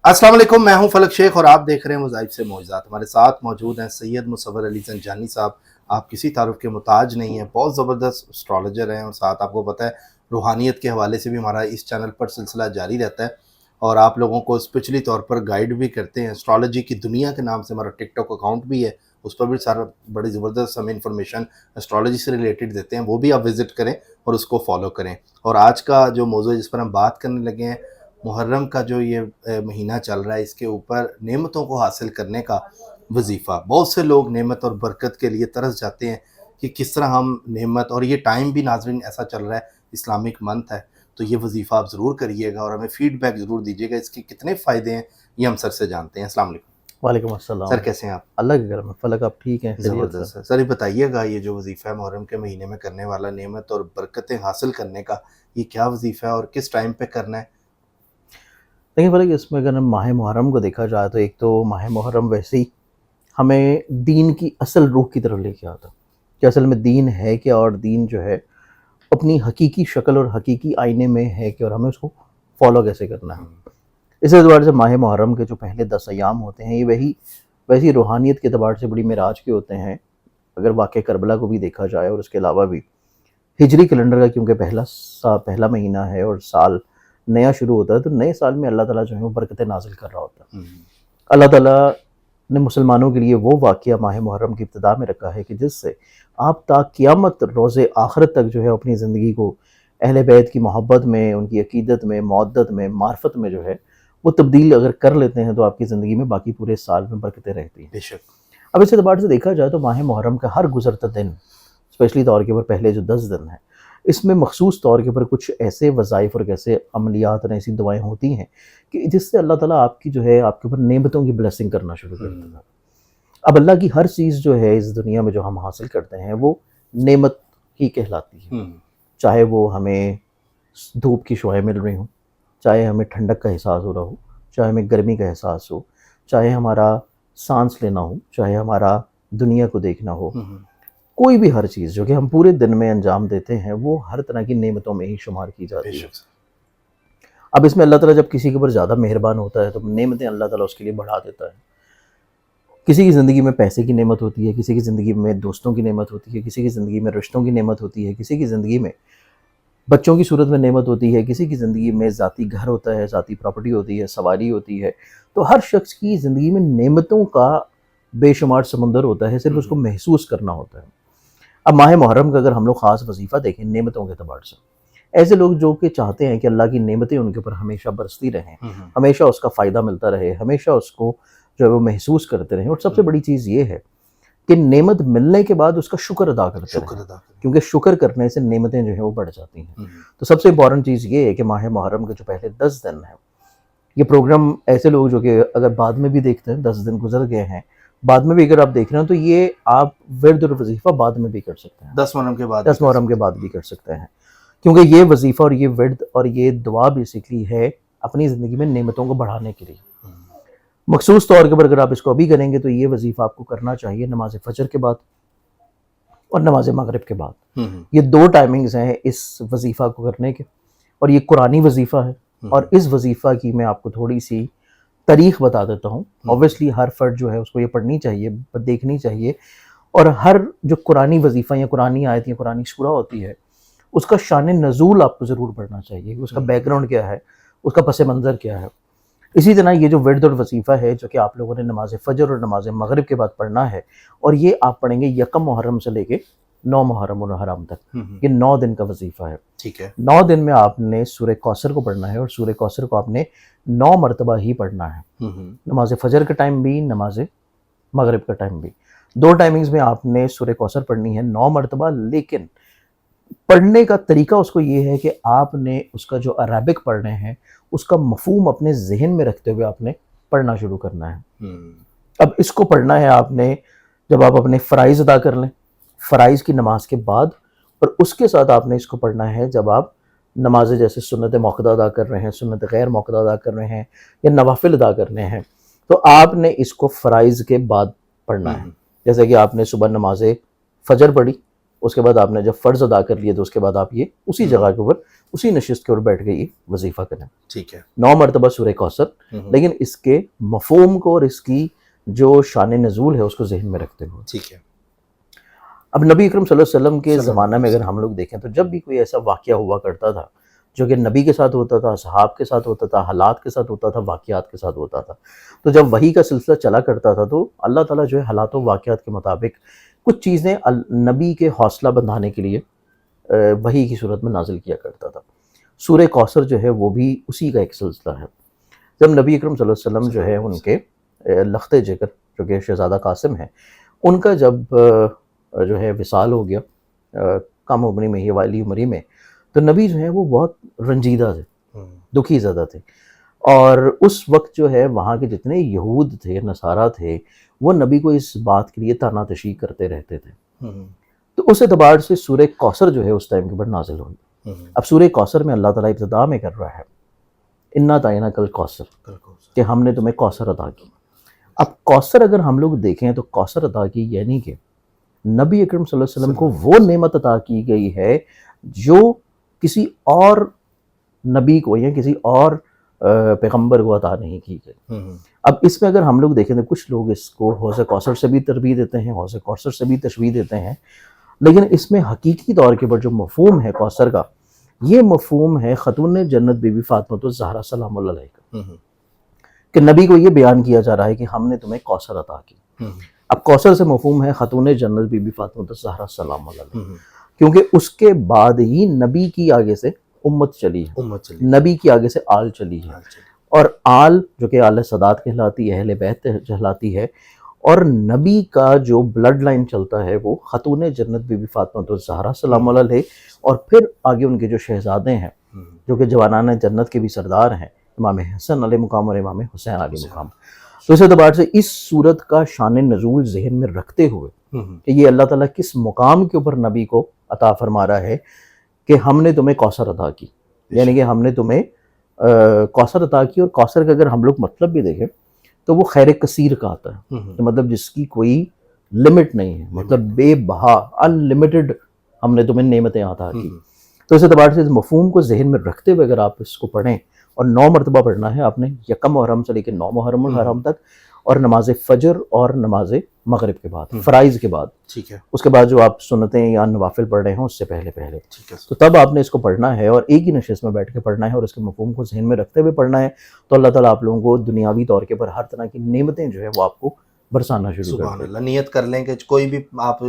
अस्सलाम वालेकुम, मैं हूं फलक शेख और आप देख रहे हैं मुज़ाहिब से मौजज़ात। हमारे साथ मौजूद हैं सैयद मुसव्वर अली ज़ंजानी साहब। आप किसी तारुफ के मुताज नहीं हैं, बहुत ज़बरदस्त एस्ट्रोलॉजर हैं और साथ आपको पता है रूहानियत के हवाले से भी हमारा इस चैनल पर सिलसिला जारी रहता है और आप लोगों को स्पिरिचुअली तौर पर गाइड भी करते हैं। एस्ट्रोलॉजी की दुनिया के नाम से हमारा टिकटॉक अकाउंट भी है, उस पर भी सारा बड़ी ज़बरदस्त हमें इन्फॉर्मेशन एस्ट्रोलॉजी से रिलेटेड देते हैं, वो भी आप विज़िट करें और उसको फॉलो करें। और आज का जो मौज़ू जिस पर हम बात करने लगे हैं, मुहर्रम का जो ये महीना चल रहा है, इसके ऊपर नेमतों को हासिल करने का वजीफ़ा। बहुत से लोग नेमत और बरकत के लिए तरस जाते हैं कि किस तरह हम नेमत, और ये टाइम भी नाज़रीन ऐसा चल रहा है, इस्लामिक मंथ है, तो ये वजीफ़ा आप ज़रूर करिएगा और हमें फ़ीडबैक ज़रूर दीजिएगा, इसके कितने फ़ायदे हैं ये हम सर से जानते हैं। अस्सलाम वालेकुम। वालेकुम अस्सलाम। सर कैसे हैं आप? अल्लाह के करम है। फलक आप ठीक हैं? ज़बरदस्त है सर। ये बताइएगा, ये जो वजीफ़ा है मुहर्रम के महीने में करने वाला, नेमत और बरकतें हासिल करने का, ये क्या वजीफ़ा है और किस टाइम पे करना है? देखिए फलक, इसमें अगर हम माह मुहर्रम को देखा जाए तो एक तो माह मुहर्रम वैसे ही हमें दीन की असल रूह की तरफ लेके आता है कि असल में दीन है क्या, और दीन जो है अपनी हकीकी शक्ल और हकीकी आईने में है कि, और हमें उसको फॉलो कैसे करना है। इस एतबार से माह मुहर्रम के जो पहले 10 अयाम होते हैं, ये वैसी रूहानियत के एतबार से बड़ी मेराज के होते हैं। अगर वाक़या करबला को भी देखा जाए और उसके अलावा भी हिजरी कैलेंडर का, क्योंकि पहला महीना है और साल नया शुरू होता है, तो नए साल में अल्लाह ताला जो है वो बरकतें नाजिल कर रहा होता है। अल्लाह ताला ने मुसलमानों के लिए वो वाक़या माह मुहर्रम की इब्तिदा में रखा है कि जिससे आप ता क़यामत रोज़े आखिरत तक जो है अपनी ज़िंदगी को अहले बैत की मोहब्बत में, उनकी अकीदत में, मौद्दत में, मार्फत में जो है वो तब्दील अगर कर लेते हैं तो आपकी ज़िंदगी में बाकी पूरे साल में बरकतें रहती हैं। बेशक। अब इस एतबार से देखा जाए तो माह मुहर्रम का हर गुज़रता दिन, स्पेशली तौर के ऊपर पहले जो 10 दिन हैं, इसमें मखसूस तौर के ऊपर कुछ ऐसे वज़ाइफ़ और ऐसे अमलियात और ऐसी दुआएँ होती हैं कि जिससे अल्लाह ताला आपकी जो है आपके ऊपर नेमतों की ब्लेसिंग करना शुरू कर देता है। अब अल्लाह की हर चीज़ जो है इस दुनिया में जो हम हासिल करते हैं वो नेमत ही कहलाती है। चाहे वो हमें धूप की शुआएँ मिल रही हों, चाहे हमें ठंडक का एहसास हो रहा हो, चाहे हमें गर्मी का एहसास हो, चाहे हमारा सांस लेना हो, चाहे हमारा दुनिया को देखना हो, कोई भी हर चीज़ जो कि हम पूरे दिन में अंजाम देते हैं वो हर तरह की नेमतों में ही शुमार की जाती है। अब इसमें अल्लाह ताला जब किसी के ऊपर ज़्यादा मेहरबान होता है तो नेमतें अल्लाह ताला उसके लिए बढ़ा देता है। किसी की ज़िंदगी में पैसे की नेमत होती है, किसी की ज़िंदगी में दोस्तों की नेमत होती है, किसी की ज़िंदगी में रिश्तों की नेमत होती है, किसी की ज़िंदगी में बच्चों की सूरत में नेमत होती है, किसी की ज़िंदगी में ज़ाती घर होता है, ज़ाती प्रॉपर्टी होती है, सवारी होती है। तो हर शख्स की ज़िंदगी में नेमतों का बेशुमार समंदर होता है, सिर्फ उसको महसूस करना होता है। अब माह मुहर्रम का अगर हम लोग ख़ास वजीफ़ा देखें नेमतों के एतबार से, ऐसे लोग जो कि चाहते हैं कि अल्लाह की नेमतें उनके ऊपर हमेशा बरसती रहें, हमेशा उसका फ़ायदा मिलता रहे, हमेशा उसको जो है वो महसूस करते रहें, और सबसे बड़ी चीज़ ये है कि नेमत मिलने के बाद उसका शुक्र अदा करते रहें, क्योंकि शुक्र करने से नेमतें जो है वो बढ़ जाती हैं। तो सबसे इम्पॉर्टेंट चीज़ ये है कि माह मुहर्रम के जो पहले 10 दिन हैं, ये प्रोग्राम ऐसे लोग जो कि अगर बाद में भी देखते हैं, 10 दिन गुजर गए हैं, बाद में भी अगर आप देख रहे हैं तो ये आप विर्द और वजीफ़ा बाद में भी कर सकते हैं, 10 मुहर्रम के बाद 10 मुहर्रम के बाद भी कर सकते हैं, क्योंकि ये वजीफ़ा और ये विर्द और ये दुआ बेसिकली है अपनी ज़िंदगी में नेमतों को बढ़ाने के लिए। मखसूस तौर के ऊपर अगर आप इसको अभी करेंगे तो ये वजीफ़ा आपको करना चाहिए नमाज फजर के बाद और नमाज मगरिब के बाद। ये 2 टाइमिंग्स हैं इस वजीफ़ा को करने के, और ये कुरानी वजीफ़ा है। और इस वजीफ़ा की मैं आपको थोड़ी सी तारीख़ बता देता हूँ। ऑब्वियसली हर फर्द जो है उसको ये पढ़नी चाहिए, देखनी चाहिए, और हर जो कुरानी वजीफ़ा या कुरानी आयत या कुरानी सूरा होती है उसका शान नज़ूल आपको ज़रूर पढ़ना चाहिए, उसका बैकग्राउंड क्या है, उसका पस मंज़र क्या है। इसी तरह ये जो विर्द और वजीफ़ा है जो कि आप लोगों ने नमाज फजर और नमाज मगरिब के बाद पढ़ना है, और ये आप पढ़ेंगे यकम मुहर्रम से लेके 9 मुहर्रम और हराम तक। ये 9 दिन का वजीफ़ा है। ठीक है। 9 दिन में आपने सूरह कौसर को पढ़ना है, और सूरह कौसर को आपने 9 मरतबा ही पढ़ना है। नमाज फजर का टाइम भी, नमाज मगरिब का टाइम भी, 2 टाइमिंग्स में आपने सूरह कौसर पढ़नी है 9 मरतबा। लेकिन पढ़ने का तरीका उसको ये है कि आपने उसका जो अरबिक पढ़ रहे हैं उसका मफहूम अपने जहन में रखते हुए आपने पढ़ना शुरू करना है। अब इसको पढ़ना है आपने जब आप अपने फ़राइज़ अदा कर लें, फ़राइज़ की नमाज के बाद, और उसके साथ आपने इसको पढ़ना है जब आप नमाज़ें जैसे सुन्नत मौक़दा अदा कर रहे हैं, सुन्नत गैर मौक़दा अदा कर रहे हैं, या नवाफिल अदा कर रहे हैं, तो आपने इसको फ़राइज़ के बाद पढ़ना है। जैसे कि आपने सुबह नमाज फजर पढ़ी, اس کے بعد آپ نے جب فرض ادا کر لیے تو اس کے بعد آپ یہ اسی جگہ کے اوپر اسی نشست کے اوپر بیٹھ کے یہ وظیفہ کریں. ٹھیک ہے. 9 مرتبہ سورہ کوثر، لیکن اس کے مفہوم کو اور اس کی جو شان نزول ہے اس کو ذہن میں رکھتے ہوئے. ٹھیک ہے. اب نبی اکرم صلی اللہ علیہ وسلم کے زمانہ میں اگر ہم لوگ دیکھیں تو جب بھی کوئی ایسا واقعہ ہوا کرتا تھا جو کہ نبی کے ساتھ ہوتا تھا، صحاب کے ساتھ ہوتا تھا، حالات کے ساتھ ہوتا تھا، واقعات کے ساتھ ہوتا تھا، تو جب وحی کا سلسلہ چلا کرتا تھا تو اللہ تعالیٰ جو ہے حالات و واقعات کے مطابق کچھ چیزیں نبی کے حوصلہ بندھانے کے لیے وحی کی صورت میں نازل کیا کرتا تھا. سورہ کوثر جو ہے وہ بھی اسی کا ایک سلسلہ ہے. جب نبی اکرم صلی اللہ علیہ وسلم جو ہے ان کے لخت جگر جو کہ شہزادہ قاسم ہیں، ان کا جب جو ہے وصال ہو گیا کم عمری میں ہی، والی عمری میں، تو نبی جو ہے وہ بہت رنجیدہ تھے، دکھی زدہ تھے. اور اس وقت جو ہے وہاں کے جتنے یہود تھے، نصارہ تھے، وہ نبی کو اس بات کے لیے طعنہ تشیح کرتے رہتے تھے. تو اس اعتبار سے سورہ کوثر جو ہے اس ٹائم کے اوپر نازل ہوئی. اب سورہ کوثر میں اللہ تعالیٰ ابتدا میں کر رہا ہے انا اعطیناک کل کوثر، کہ ہم نے تمہیں کوثر عطا کی. اب کوثر اگر ہم لوگ دیکھیں تو کوثر عطا کی یعنی کہ نبی اکرم صلی اللہ علیہ وسلم کو وہ نعمت عطا کی گئی ہے جو کسی اور نبی کو یا کسی اور پیغمبر کو عطا نہیں کی گئی. اب اس میں اگر ہم لوگ دیکھیں تو کچھ لوگ اس کو حوض کوثر سے بھی تربیت دیتے ہیں، حوض کوثر سے بھی تشبیہ دیتے ہیں، لیکن اس میں حقیقی طور کے پر جو مفہوم ہے کوثر کا، یہ مفہوم ہے خاتون جنت بی بی فاطمہ الزہرا سلام اللہ علیہ کا، کہ نبی کو یہ بیان کیا جا رہا ہے کہ ہم نے تمہیں کوثر عطا کی. اب کوثر سے مفہوم ہے خاتون جنت بی بی فاطمہ الزہرا سلام اللہ علیہ، کیونکہ اس کے بعد ہی نبی کی آگے سے امت چلی ہے، نبی کی آگے سے آل چلی ہے، اور آل جو کہ آل سادات کہلاتی ہے، اہل بیت کہلاتی ہے، اور نبی کا جو بلڈ لائن چلتا ہے وہ خاتون جنت بی بی فاطمہ الزہرا سلام اللہ علیہ، اور پھر آگے ان کے جو شہزادے ہیں جو کہ جوانان جنت کے بھی سردار ہیں، امام حسن علیہ مقام اور امام حسین علیہ مقام. تو اس اعتبار سے اس صورت کا شان نزول ذہن میں رکھتے ہوئے کہ یہ اللہ تعالیٰ کس مقام کے اوپر نبی کو عطا فرما رہا ہے کہ ہم نے تمہیں کوثر عطا کی، یعنی کہ ہم نے تمہیں کوثر عطا کی. اور کوثر کا اگر ہم لوگ مطلب بھی دیکھیں تو وہ خیر کثیر کا آتا ہے، کہ مطلب جس کی کوئی لمٹ نہیں ہے، مطلب بے بہا انلمیٹڈ ہم نے تمہیں نعمتیں عطا کی. تو اس اعتبار سے اس مفہوم کو ذہن میں رکھتے ہوئے اگر آپ اس کو پڑھیں، اور 9 مرتبہ پڑھنا ہے آپ نے، 1 محرم سے لے کے 9 محرم الحرام تک، اور نماز فجر اور نماز مغرب کے بعد، فرائض کے بعد، ٹھیک ہے، اس کے بعد جو آپ سنتیں یا نوافل پڑھ رہے ہیں اس سے پہلے، ٹھیک ہے. تو تب آپ نے اس کو پڑھنا ہے اور ایک ہی نشست میں بیٹھ کے پڑھنا ہے اور اس کے مفہوم کو ذہن میں رکھتے ہوئے پڑھنا ہے. تو اللہ تعالیٰ آپ لوگوں کو دنیاوی طور کے پر ہر طرح کی نعمتیں جو ہے وہ آپ کو برسانا شروع کر سبحان اللہ. نیت کر لیں کہ کوئی بھی آپ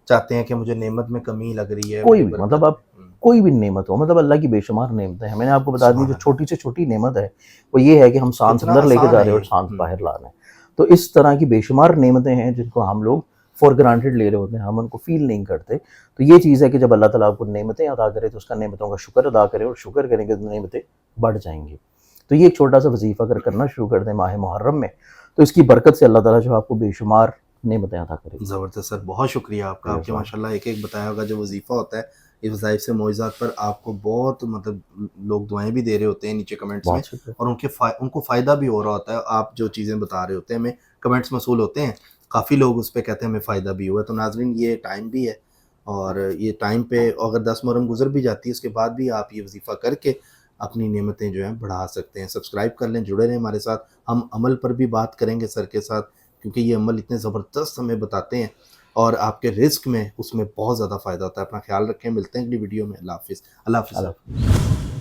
چاہتے ہیں کہ مجھے نعمت میں کمی لگ رہی ہے، کوئی بھی، مطلب آپ کوئی بھی نعمت ہو، مطلب اللہ کی بے شمار نعمتیں ہیں. میں نے آپ کو بتا دی جو چھوٹی سے چھوٹی نعمت ہے وہ یہ ہے کہ ہم سانس اندر لے کے جا رہے ہیں اور سانس باہر لا رہے ہیں. تو اس طرح کی بے شمار نعمتیں ہیں جن کو ہم لوگ فور گرانٹیڈ لے رہے ہوتے ہیں، ہم ان کو فیل نہیں کرتے. تو یہ چیز ہے کہ جب اللہ تعالیٰ آپ کو نعمتیں عطا کرے تو اس کا نعمتوں کا شکر ادا کرے، اور شکر کریں گے تو نعمتیں بڑھ جائیں گی. تو یہ ایک چھوٹا سا وظیفہ اگر کرنا شروع کر دیں ماہ محرم میں تو اس کی برکت سے اللہ تعالیٰ جو آپ کو بے شمار نعمتیں عطا کرے. زبردست سر، بہت شکریہ آپ کا. آپ کے ماشاءاللہ ایک ایک بتایا ہوگا جو وظیفہ ہوتا ہے، اس وظائف سے معجزات پر آپ کو بہت مطلب لوگ دعائیں بھی دے رہے ہوتے ہیں نیچے کمنٹس میں، اور ان کو فائدہ بھی ہو رہا ہوتا ہے. آپ جو چیزیں بتا رہے ہوتے ہیں ہمیں کمنٹس موصول ہوتے ہیں، کافی لوگ اس پہ کہتے ہیں ہمیں فائدہ بھی ہوا ہے. تو ناظرین یہ ٹائم بھی ہے، اور یہ ٹائم پہ اگر 10 محرم گزر بھی جاتی ہے اس کے بعد بھی آپ یہ وظیفہ کر کے اپنی نعمتیں جو ہیں بڑھا سکتے ہیں. سبسکرائب کر لیں، جڑے رہیں ہمارے ساتھ. ہم عمل پر بھی بات کریں گے سر کے ساتھ، کیونکہ یہ عمل اتنے زبردست ہمیں بتاتے ہیں اور آپ کے رزق میں اس میں بہت زیادہ فائدہ ہوتا ہے. اپنا خیال رکھیں، ملتے ہیں اگلی ویڈیو میں. اللہ حافظ. اللہ حافظ.